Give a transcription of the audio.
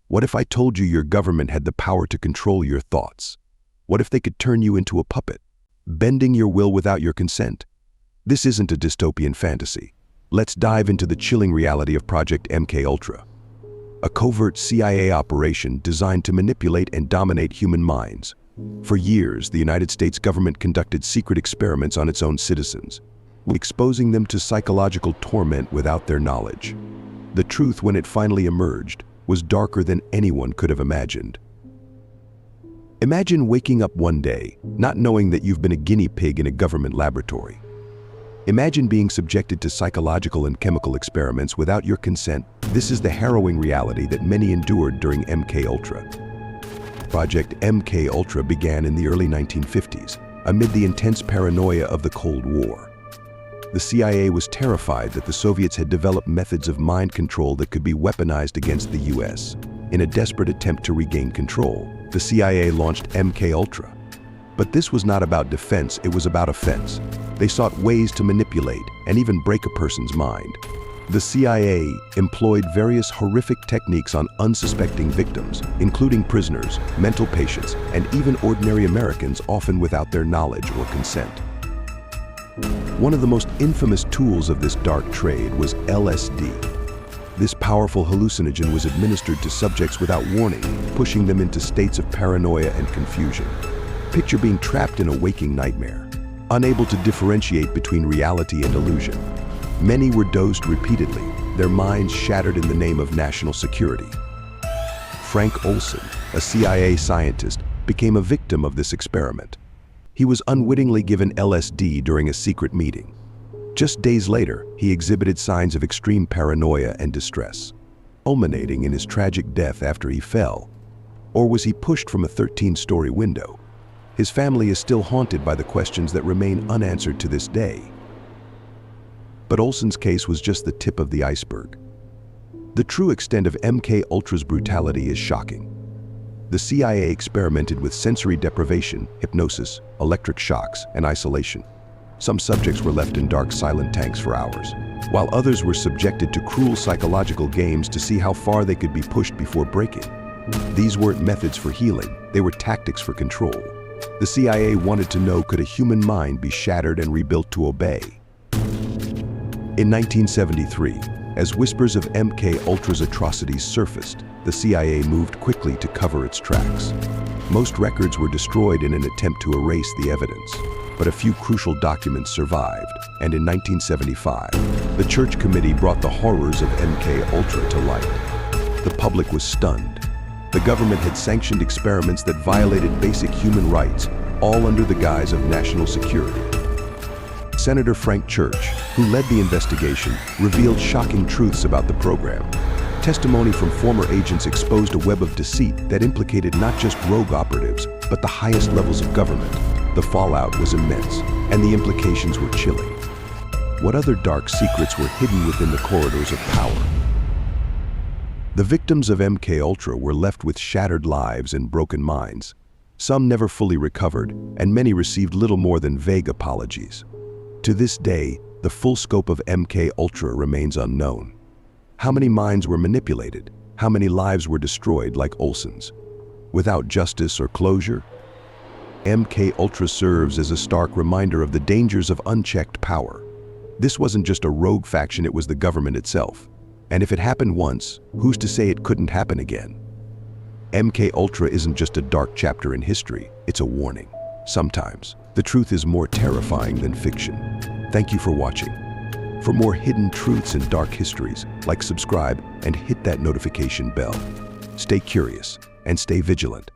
What if I told you your government had the power to control your thoughts? What if they could turn you into a puppet, bending your will without your consent? This isn't a dystopian fantasy. Let's dive into the chilling reality of Project MKUltra, a covert CIA operation designed to manipulate and dominate human minds. For years, the United States government conducted secret experiments on its own citizens, exposing them to psychological torment without their knowledge. The truth, when it finally emerged, was darker than anyone could have imagined. Imagine waking up one day, not knowing that you've been a guinea pig in a government laboratory. Imagine being subjected to psychological and chemical experiments without your consent. This is the harrowing reality that many endured during MKUltra. Project MKUltra began in the early 1950s, amid the intense paranoia of the Cold War. The CIA was terrified that the Soviets had developed methods of mind control that could be weaponized against the US. In a desperate attempt to regain control, the CIA launched MKUltra. But this was not about defense, it was about offense. They sought ways to manipulate and even break a person's mind. The CIA employed various horrific techniques on unsuspecting victims, including prisoners, mental patients, and even ordinary Americans, often without their knowledge or consent. One of the most infamous tools of this dark trade was LSD. This powerful hallucinogen was administered to subjects without warning, pushing them into states of paranoia and confusion. Picture being trapped in a waking nightmare, unable to differentiate between reality and illusion. Many were dosed repeatedly, their minds shattered in the name of national security. Frank Olson, a CIA scientist, became a victim of this experiment. He was unwittingly given LSD during a secret meeting. Just days later, he exhibited signs of extreme paranoia and distress, culminating in his tragic death after he fell. Or was he pushed from a 13-story window? His family is still haunted by the questions that remain unanswered to this day. But Olson's case was just the tip of the iceberg. The true extent of MKUltra's brutality is shocking. The CIA experimented with sensory deprivation, hypnosis, electric shocks, and isolation. Some subjects were left in dark, silent tanks for hours, while others were subjected to cruel psychological games to see how far they could be pushed before breaking. These weren't methods for healing, they were tactics for control. The CIA wanted to know, could a human mind be shattered and rebuilt to obey? In 1973, as whispers of MKUltra's atrocities surfaced, the CIA moved quickly to cover its tracks. Most records were destroyed in an attempt to erase the evidence, but a few crucial documents survived, and in 1975, the Church Committee brought the horrors of MKUltra to light. The public was stunned. The government had sanctioned experiments that violated basic human rights, all under the guise of national security. Senator Frank Church, who led the investigation, revealed shocking truths about the program. Testimony from former agents exposed a web of deceit that implicated not just rogue operatives, but the highest levels of government. The fallout was immense, and the implications were chilling. What other dark secrets were hidden within the corridors of power? The victims of MKUltra were left with shattered lives and broken minds. Some never fully recovered, and many received little more than vague apologies. To this day, the full scope of MKUltra remains unknown. How many minds were manipulated? How many lives were destroyed like Olson's? Without justice or closure? MKUltra serves as a stark reminder of the dangers of unchecked power. This wasn't just a rogue faction, it was the government itself. And if it happened once, who's to say it couldn't happen again? MKUltra isn't just a dark chapter in history, it's a warning. Sometimes, the truth is more terrifying than fiction. Thank you for watching. For more hidden truths and dark histories, subscribe, and hit that notification bell. Stay curious and stay vigilant.